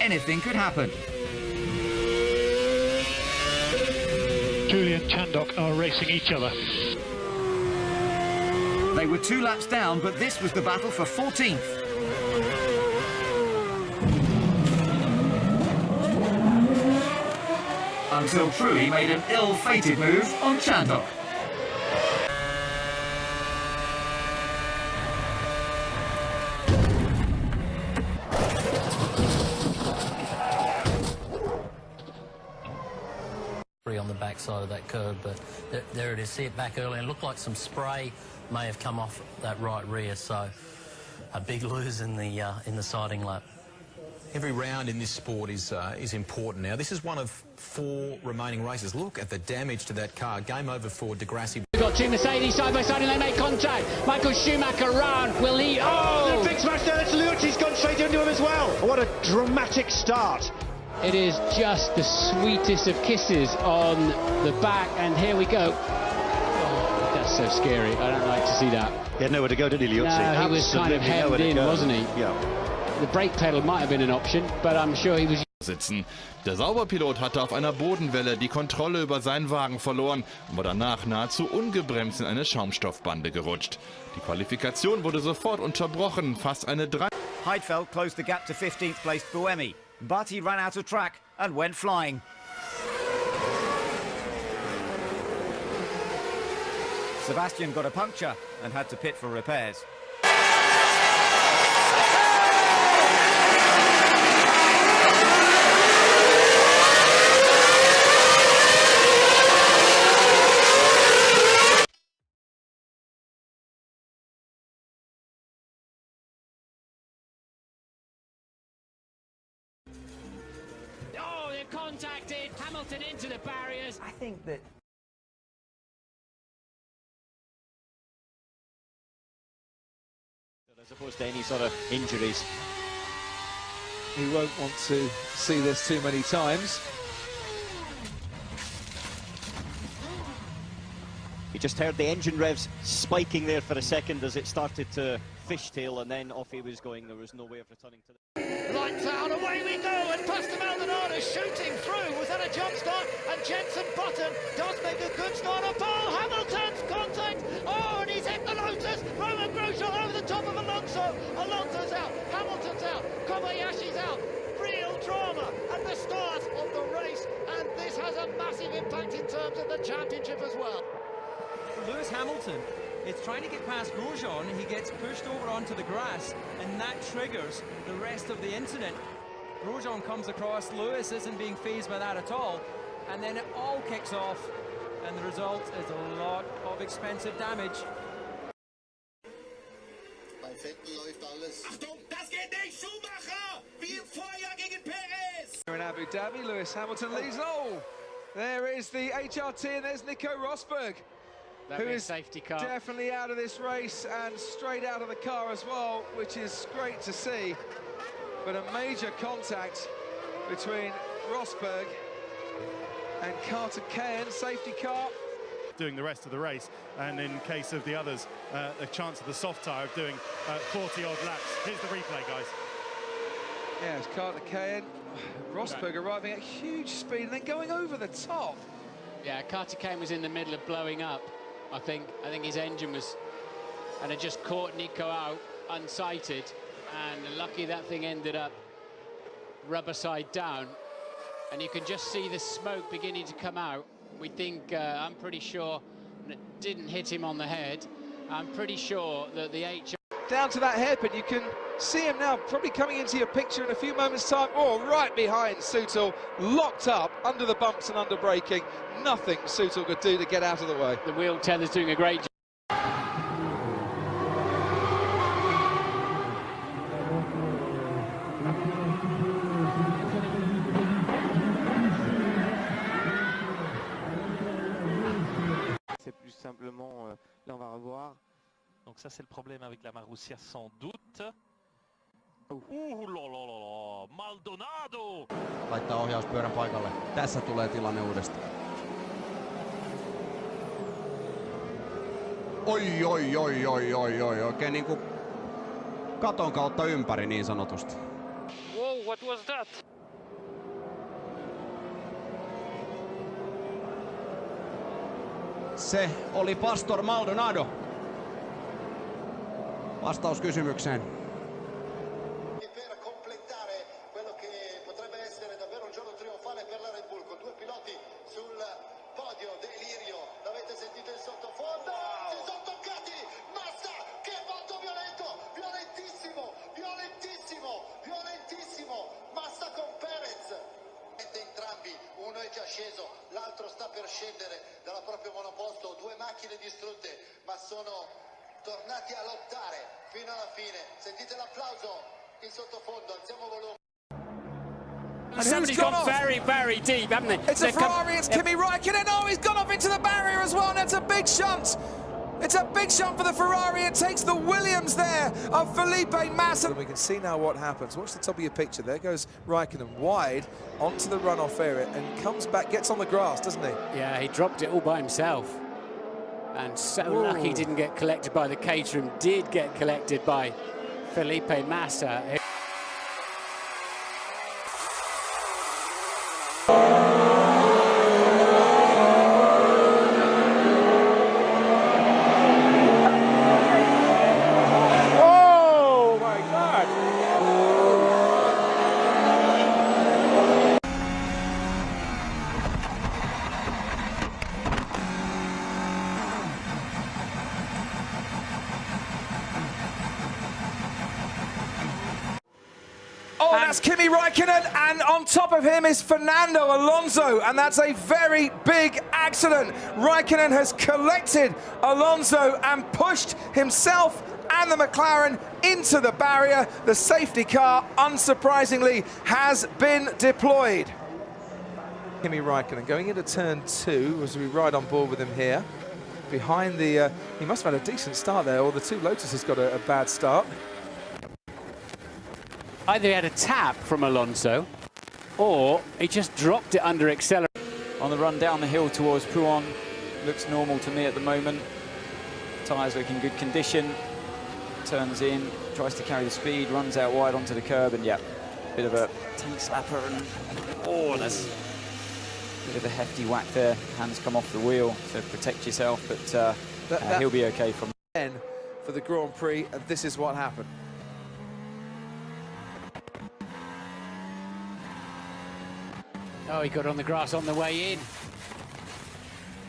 anything could happen. Julian Chandok are racing each other. They were 2 laps down, but this was the battle for 14th. Until Trulli made an ill-fated move on Chandok. On the backside of that curve, but there it is. See it back early, and it looked like some spray may have come off that right rear, so a big lose in the siding lap. Every round in this sport is important now. This is one of 4 remaining races. Look at the damage to that car. Game over for De Grassi. We've got 2 Mercedes side by side and they make contact. Michael Schumacher round. Will he? Oh! The big smash there. It's Lewis. He's gone straight into him as well. What a dramatic start. It is just the sweetest of kisses on the back, and here we go. Oh, that's so scary. I don't like to see that. He had nowhere to go, did he, Liuzzi? No, he was kind of hemmed in, wasn't he? Yeah. The brake pedal might have been an option, but I'm sure he was... Sitzen. Der Sauberpilot hatte auf einer Bodenwelle die Kontrolle über seinen Wagen verloren und war danach nahezu ungebremst in eine Schaumstoffbande gerutscht. Die Qualifikation wurde sofort unterbrochen, fast eine 3... Heidfeld closed the gap to 15th placed Buemi, but he ran out of track and went flying. Sebastian got a puncture and had to pit for repairs. Oh, they're contacted. Hamilton into the barriers. I think that as opposed to any sort of injuries. He won't want to see this too many times. You just heard the engine revs spiking there for a second as it started to fishtail, and then off he was going. There was no way of returning to the... Lights out, away we go, and Pastor Maldonado shooting through. Was that a jump start? And Jenson Button does make a good start on pole. Hamilton's contact. Oh, and he's hit the Lotus. Roman Grosjean over the top of Alonso. Alonso's out. Hamilton's out. Kobayashi's out. Real drama at the start of the race, and this has a massive impact in terms of the championship as well. Lewis Hamilton is trying to get past Grosjean. He gets pushed over onto the grass, and that triggers the rest of the incident. Grosjean comes across, Lewis isn't being fazed by that at all, and then it all kicks off, and the result is a lot of expensive damage. Bei Vettel läuft alles. Achtung, das geht nicht! Schumacher! Wie im Vorjahr gegen Perez! In Abu Dhabi, Lewis Hamilton leads. Oh, there is the HRT, and there's Nico Rosberg, who is safety car. Definitely out of this race and straight out of the car as well, which is great to see. But a major contact between Rosberg and Carter Cairn, safety car. Doing the rest of the race, and in case of the others, a chance of the soft tyre of doing 40-odd laps. Here's the replay, guys. Yeah, it's Carter Cairn, Rosberg arriving at huge speed and then going over the top. Yeah, Carter Cairn was in the middle of blowing up. I think his engine was, and it just caught Nico out unsighted, and lucky that thing ended up rubber side down, and you can just see the smoke beginning to come out. We think, I'm pretty sure, and it didn't hit him on the head. I'm pretty sure that the down to that hairpin, you can see him now, probably coming into your picture in a few moments' time. Oh, right behind Soutel, locked up under the bumps and under braking. Nothing Soutel could do to get out of the way. The wheel tether's doing a great job. C'est plus simplement, là on va revoir. Donc ça c'est le problème avec la Marussia sans doute. Ouh là là là là, Maldonado! Laittaa ohjauspyörän paikalle. Tässä tulee tilanne uudestaan. Oi, oikein niinku katon kautta ympäri niin sanotusti. Whoa, what was that? Se oli Pastor Maldonado. Vastaus kysymykseen. Per completare quello che potrebbe essere davvero un giorno trionfale per la Red Bull, con due piloti sul podio. Delirio, l'avete sentito in sottofondo, si sono toccati, Massa, che volto violento, violentissimo, violentissimo, violentissimo, Massa con Perez. Entrambi, uno è già sceso, l'altro sta per scendere dalla proprio monoposto, due macchine distrutte, ma sono tornati a lottare fino alla fine. Sentite l'applauso in sottofondo, alziamo volume. Somebody's gone very, very deep, haven't they? It's a Ferrari, it's Kimi Räikkönen. Oh, he's gone off into the barrier as well, and it's a big shunt. It's a big shunt for the Ferrari. It takes the Williams there of Felipe Massa. We can see now what happens. Watch the top of your picture. There goes Räikkönen wide onto the runoff area and comes back, gets on the grass, doesn't he? Yeah, he dropped it all by himself. And so lucky he didn't get collected by the Caterham, did get collected by Felipe Massa. Oh, that's Kimi Räikkönen, and on top of him is Fernando Alonso, and that's a very big accident. Räikkönen has collected Alonso and pushed himself and the McLaren into the barrier. The safety car, unsurprisingly, has been deployed. Kimi Räikkönen going into turn 2 as we ride on board with him here. Behind the, he must have had a decent start there, or the two Lotus has got a bad start. Either he had a tap from Alonso, or he just dropped it under accelerator. On the run down the hill towards Pouhon, looks normal to me at the moment. Tyres look in good condition. Turns in, tries to carry the speed, runs out wide onto the curb, and yeah, bit of a tank slapper, and oh, that's a bit of a hefty whack there. Hands come off the wheel, so protect yourself, but he'll be okay from then for the Grand Prix, and this is what happened. Oh, he got on the grass on the way in.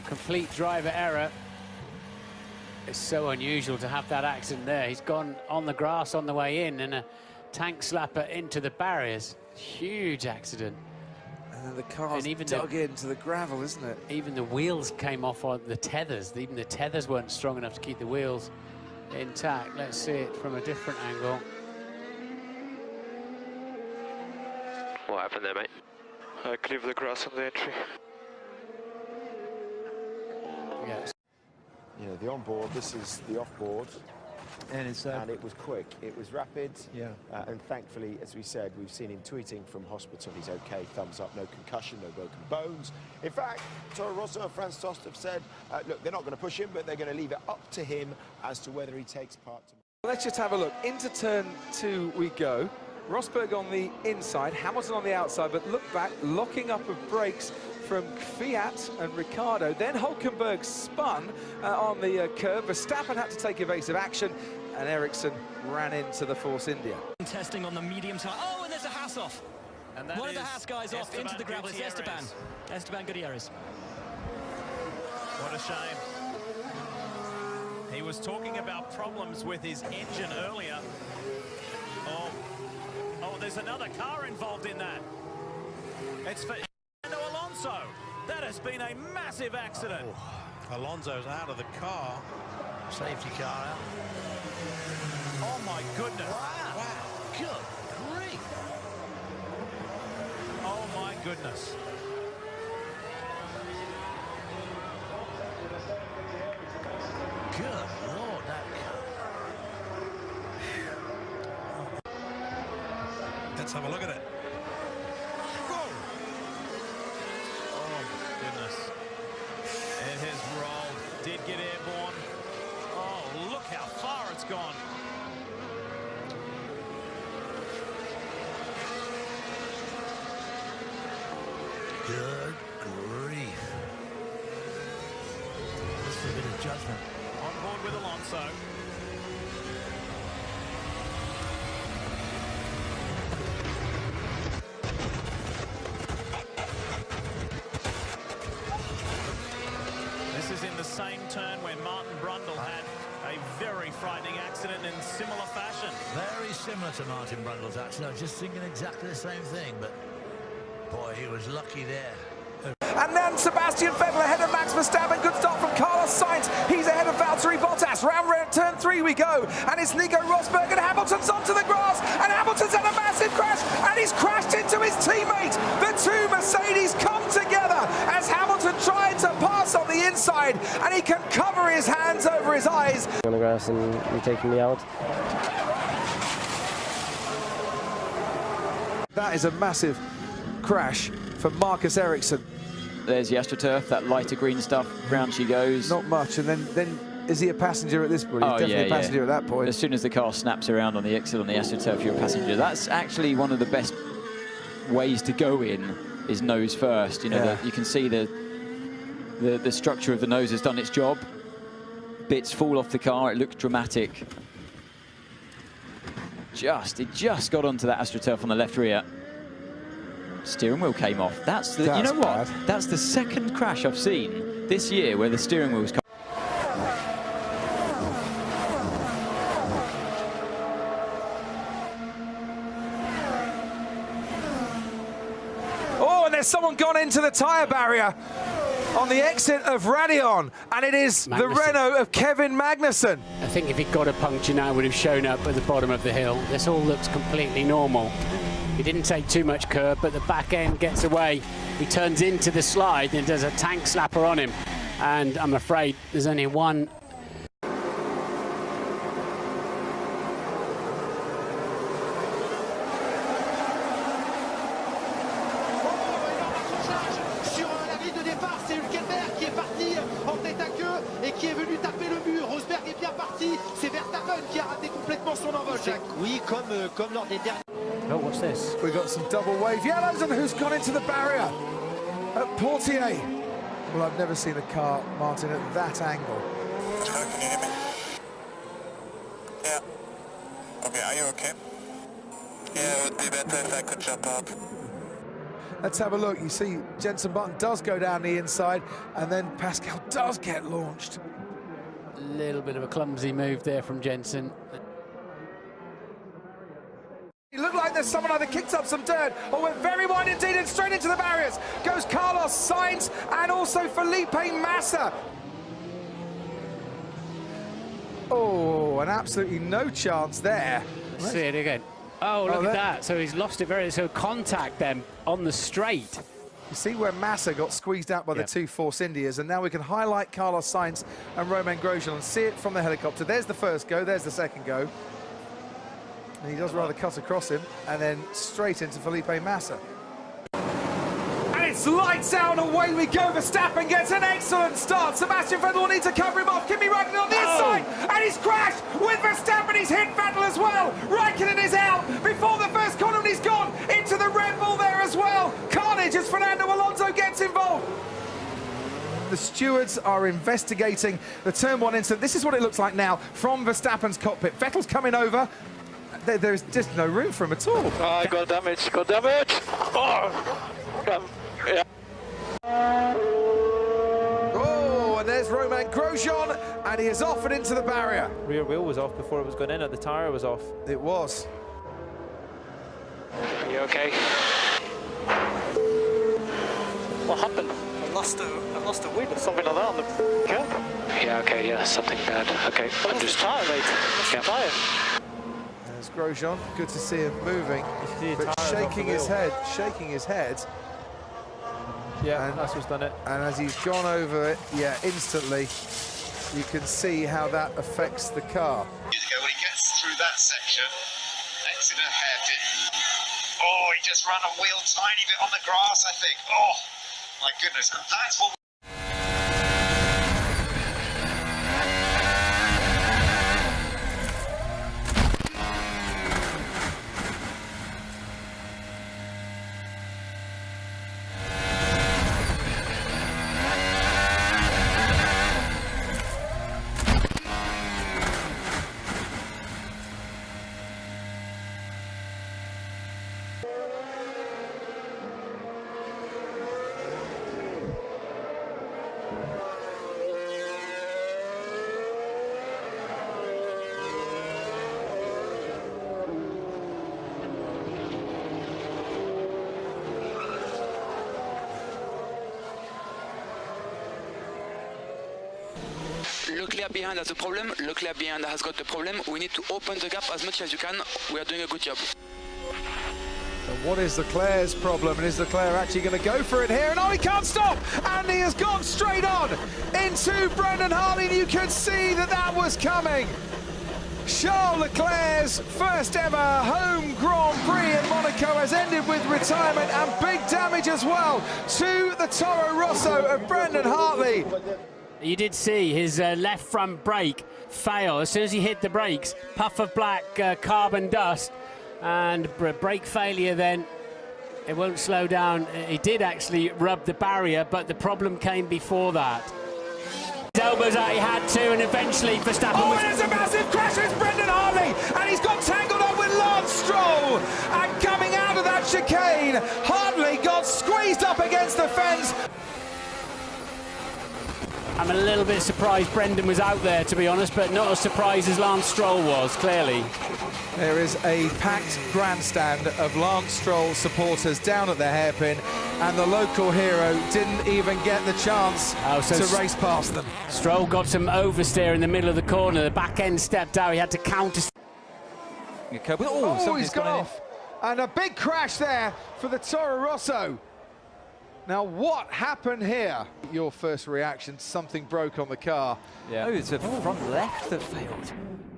Complete driver error. It's so unusual to have that accident there. He's gone on the grass on the way in, and a tank slapper into the barriers. Huge accident. And then the car's dug into the gravel, isn't it? Even the wheels came off on the tethers. Even the tethers weren't strong enough to keep the wheels intact. Let's see it from a different angle. What happened there, mate? I cleared the grass on the entry. Yes. You know, the on-board, this is the off-board. And it was quick, it was rapid. Yeah. And thankfully, as we said, we've seen him tweeting from hospital. He's okay, thumbs up, no concussion, no broken bones. In fact, Toro Rosso and Franz Tost have said, look, they're not going to push him, but they're going to leave it up to him as to whether he takes part. Let's just have a look. Into turn 2 we go. Rosberg on the inside, Hamilton on the outside, but look back, locking up of brakes from Fiat and Ricciardo. Then Hülkenberg spun on the curve. Verstappen had to take evasive action, and Ericsson ran into the Force India. Testing on the medium side. Oh, and there's a Haas off. And one of the Haas guys off into the gravel. It's Esteban Gutierrez. What a shame. He was talking about problems with his engine earlier. Oh, there's another car involved in that. It's for Fernando Alonso. That has been a massive accident. Oh, Alonso's out of the car. Safety car out. Oh my goodness. Wow. Good grief. Oh my goodness. Good Lord, that Let's have a look at it. Oh goodness. It has rolled. Did get airborne. Oh, look how far it's gone. good grief. judgment. On board with Alonso. This is in the same turn where Martin Brundle had a very frightening accident in similar fashion. Very similar to Martin Brundle's accident. I was just thinking exactly the same thing, but boy, he was lucky there. And then Sebastian Vettel ahead of Max Verstappen. Good start from Carlos Sainz. He's ahead of Valtteri Bottas. Round turn 3 we go. And it's Nico Rosberg, and Hamilton's onto the grass. And Hamilton's had a massive crash. And he's crashed into his teammate. The two Mercedes come together as Hamilton tried to pass on the inside. And he can cover his hands over his eyes. On the grass and taking me out. That is a massive crash for Marcus Ericsson. There's the AstroTurf, that lighter green stuff. Round she goes. Not much, and then is he a passenger at this point? He's definitely a passenger at that point. As soon as the car snaps around on the exit on the AstroTurf, you're a passenger. That's actually one of the best ways to go in, is nose first. You know, you can see the structure of the nose has done its job. Bits fall off the car. It looks dramatic. It just got onto that AstroTurf on the left rear. Steering wheel came off. You know what? That's the second crash I've seen this year where the steering wheel's come. Oh, and there's someone gone into the tyre barrier on the exit of Raidillon, and it is the Renault of Kevin Magnussen. I think if he'd got a puncture now, it would have shown up at the bottom of the hill. This all looks completely normal. He didn't take too much curb, but the back end gets away. He turns into the slide and does a tank slapper on him. And I'm afraid there's only one. Sur la grille de départ, c'est Hülkenberg qui est parti en tête à queue et qui est venu taper le mur. Rosberg est bien parti. C'est Verstappen qui a raté complètement son envol, Jacques. Oui, comme lors des derniers. Oh, what's this? We've got some double wave yellows, and who's gone into the barrier? At Portier. Well, I've never seen a car, Martin, at that angle. Can you hear me? Yeah. Okay, are you okay? Yeah, it would be better if I could jump up. Let's have a look. You see Jenson Button does go down the inside, and then Pascal does get launched. A little bit of a clumsy move there from Jenson. It looked like there's someone either kicked up some dirt or went very wide indeed and straight into the barriers. Goes Carlos Sainz and also Felipe Massa. Oh, and absolutely no chance there. Let's see it again. Oh, look at that. So he's lost it so contact them on the straight. You see where Massa got squeezed out by the two Force Indias, and now we can highlight Carlos Sainz and Romain Grosjean and see it from the helicopter. There's the first go, there's the second go. And he does rather cut across him, and then straight into Felipe Massa. And it's lights out, and away we go. Verstappen gets an excellent start. Sebastian Vettel will need to cover him off. Kimi Raikkonen on the inside, and he's crashed with Verstappen. He's hit Vettel as well. Raikkonen is out before the first corner, and he's gone into the Red Bull there as well. Carnage as Fernando Alonso gets involved. The stewards are investigating the turn 1 incident. This is what it looks like now from Verstappen's cockpit. Vettel's coming over. There's just no room for him at all. Oh, I got damage, Oh, yeah. Oh, and there's Romain Grosjean, and he is off and into the barrier. Rear wheel was off before it was going in, the tyre was off. It was. Are you okay? What happened? I lost a wheel or something like that on the curb. Yeah, okay, yeah, something bad. Okay, I'm just tyre, mate. Lost the tyre. There's Grosjean, good to see him moving, but shaking his head. Yeah, and that's what's done it. And as he's gone over it, instantly, you can see how that affects the car. When he gets through that section, exit ahead. Oh, he just ran a wheel tiny bit on the grass, I think. Oh, my goodness, and that's what Leclerc behind has a problem. Leclerc behind has got the problem. We need to open the gap as much as you can. We are doing a good job. And what is Leclerc's problem? And is Leclerc actually going to go for it here? And oh, he can't stop! And he has gone straight on into Brendan Hartley. And you could see that that was coming. Charles Leclerc's first ever home Grand Prix in Monaco has ended with retirement and big damage as well to the Toro Rosso of Brendan Hartley. You did see his left front brake fail. As soon as he hit the brakes, puff of black carbon dust and brake failure, then it won't slow down. He did actually rub the barrier, but the problem came before that. His elbows out, he had to, and eventually Verstappen Oh, and there's a massive crash, it's Brendan Hartley, and he's got tangled up with Lance Stroll, and coming out of that chicane, Hartley got squeezed up against the fence. I'm a little bit surprised Brendan was out there, to be honest, but not as surprised as Lance Stroll was, clearly. There is a packed grandstand of Lance Stroll supporters down at the hairpin, and the local hero didn't even get the chance to race past them. Stroll got some oversteer in the middle of the corner. The back end stepped out. He had to counter. Oh, he's gone off. And a big crash there for the Toro Rosso. Now, what happened here? Your first reaction, something broke on the car. Yeah. Oh, it's a front left that failed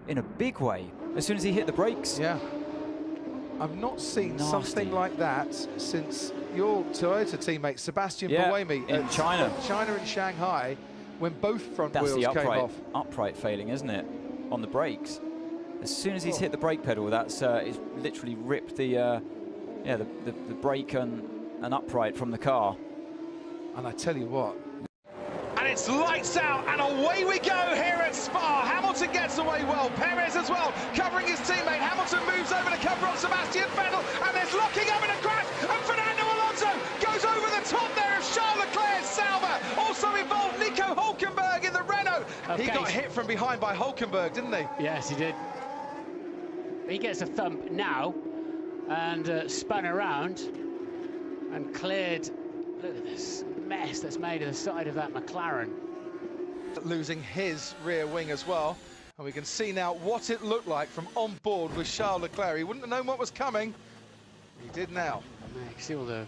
in a big way. As soon as he hit the brakes. Yeah. I've not seen something like that since your Toyota teammate, Sebastian Buemi. In China. China and Shanghai, when both front That's wheels the came off. upright failing, isn't it? On the brakes. As soon as he's hit the brake pedal, that's it's literally ripped the brake and upright from the car. And I tell you what. And it's lights out, and away we go here at Spa. Hamilton gets away well. Perez as well, covering his teammate. Hamilton moves over to cover on Sebastian Vettel, and there's locking up in a crash. And Fernando Alonso goes over the top there of Charles Leclerc's Sauber. Also involved Nico Hülkenberg in the Renault. Okay. He got hit from behind by Hülkenberg, didn't he? Yes, he did. He gets a thump now and spun around and cleared. Look at this mess that's made of the side of that McLaren. Losing his rear wing as well. And we can see now what it looked like from on board with Charles Leclerc. He wouldn't have known what was coming. He did now. You can see all the...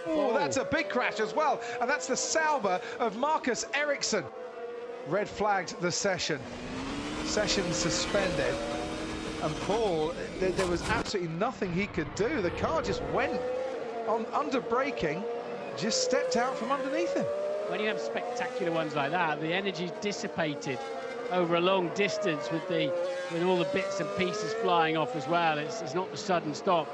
Oh, that's a big crash as well. And that's the Sauber of Marcus Ericsson. Red flagged the session. Session suspended. And Paul, there was absolutely nothing he could do. The car just went on under braking, just stepped out from underneath him. When you have spectacular ones like that, the energy's dissipated over a long distance with all the bits and pieces flying off as well. It's not the sudden stop.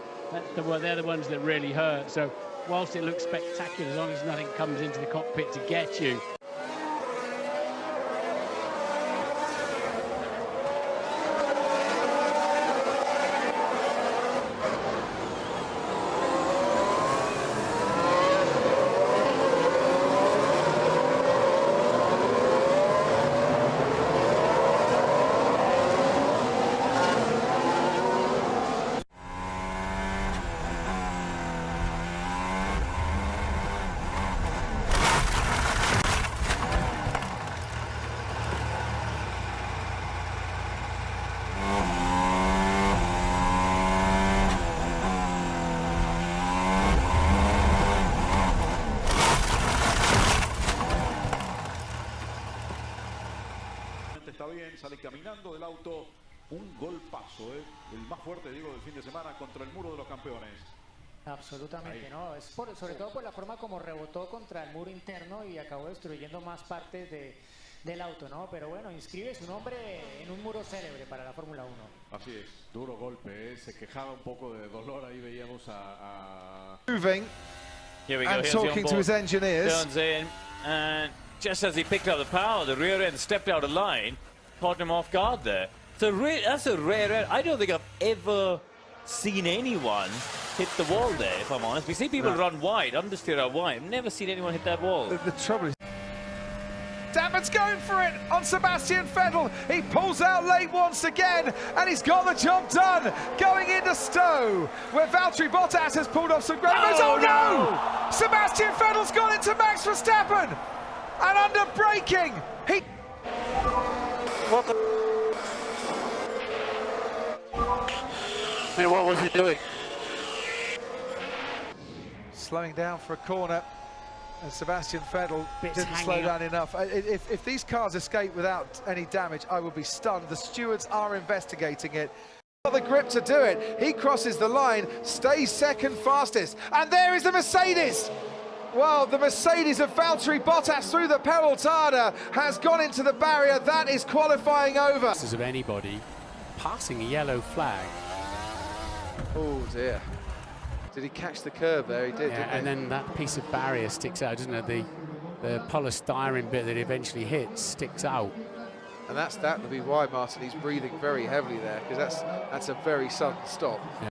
They're the ones that really hurt. So whilst it looks spectacular, as long as nothing comes into the cockpit to get you. Sale caminando del auto, un golpazo, el más fuerte, digo, del fin de semana contra el muro de los campeones. Absolutamente, Ahí. ¿no? Es sobre todo por la forma como rebotó contra el muro interno y acabó destruyendo más partes del auto, ¿no? Pero bueno, inscribe su nombre en un muro célebre para la Fórmula 1. Así es, duro golpe, se quejaba un poco de dolor, ahí veíamos a... Moving Here we go. and Here's talking to his engineers. Turns in, and just as he picked up the power, the rear end stepped out of line, caught him off guard there. That's a rare end. I don't think I've ever seen anyone hit the wall there, if I'm honest. We see people run wide, understeer out wide. I've never seen anyone hit that wall. The trouble is... Damon's going for it on Sebastian Vettel. He pulls out late once again, and he's got the job done. Going into Stowe, where Valtteri Bottas has pulled off some great moves. Oh no! Sebastian Vettel's gone into Max Verstappen. and under braking. He. Hey, what was he doing? Slowing down for a corner, and Sebastian Vettel didn't slow down enough. If these cars escape without any damage, I will be stunned. The stewards are investigating it. Got the grip to do it. He crosses the line, stays second fastest, and there is the Mercedes. Well, the Mercedes of Valtteri Bottas through the Peraltada has gone into the barrier. That is qualifying over. Of anybody passing a yellow flag. Oh dear. Did he catch the curb there? He did, didn't he? And then that piece of barrier sticks out, doesn't it? The polystyrene bit that eventually hits sticks out. And that will be why, Martin, he's breathing very heavily there, because that's a very sudden stop. Yeah.